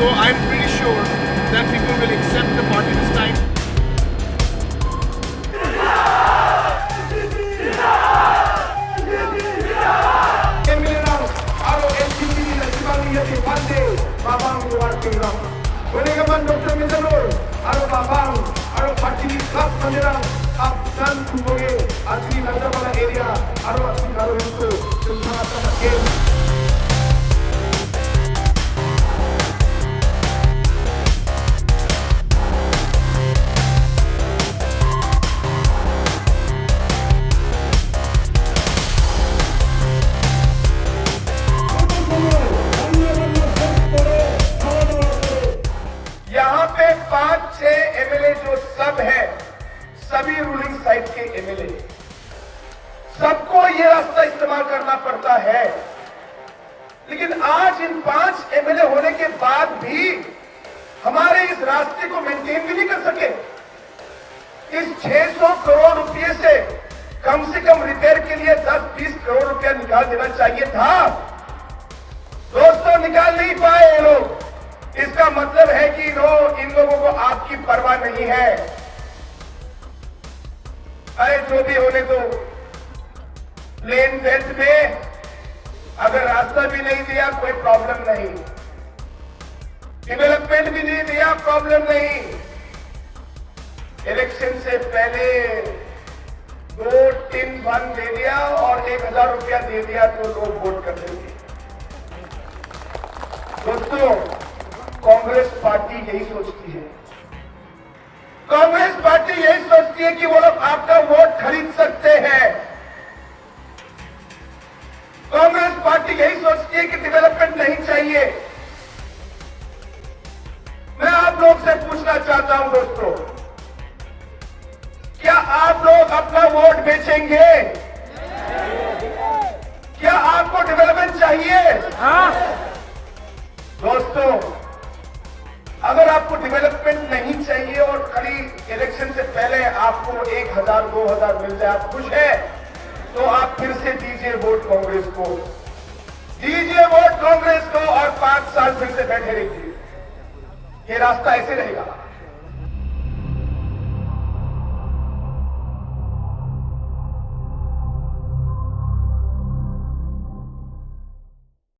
So I'm pretty sure that people will accept the party this time. Welcome, Dr. Mizanur, Aro Babang, Aro Party Club Mandirang, Absan Kuboge, Asli Najabala area, Aro Asli Karo Hindu, Sultanata Game. यहाँ पे 5-6 MLA जो सब है, सभी ruling side के MLA, सबको ये रास्ता इस्तेमाल करना पड़ता है। लेकिन आज इन 5 एमएलए होने के बाद भी हमारे इस रास्ते को मेंटेन भी नहीं कर सके। इस 600 करोड़ रुपए से कम रिपेयर के लिए 10-20 करोड़ रुपया निकाल देना चाहिए था। दोस्तों, निकाल नहीं पाए ये लोग। इसका मतलब है कि इन लोगों को आपकी परवाह नहीं है। अरे जो भी होने दो, प्लेन बेल्ट में अगर रास्ता भी नहीं दिया कोई प्रॉब्लम नहीं, डेवलपमेंट भी नहीं दिया प्रॉब्लम नहीं, इलेक्शन से पहले 2 टिन बन दे दिया और 1000 रुपया दे दिया तो लोग वोट कर देंगे। दोस्तों, कांग्रेस पार्टी यही सोचती है। कांग्रेस पार्टी यही सोचती है कि वो लोग आपका वोट खरीद सकते हैं। कांग्रेस पार्टी यही सोचती है कि डेवलपमेंट नहीं चाहिए। मैं आप लोग से पूछना चाहता हूं दोस्तों, क्या आप लोग अपना वोट बेचेंगे? क्या आपको डेवलपमेंट चाहिए? दोस्तों, अगर आपको डेवलपमेंट नहीं चाहिए और खाली इलेक्शन से पहले आपको 1000-2000 मिल जाए, आप खुश हैं, तो आप फिर से दीजिए वोट कांग्रेस को, दीजिए वोट कांग्रेस को और 5 साल फिर से बैठे रहिए। ये रास्ता ऐसे रहेगा।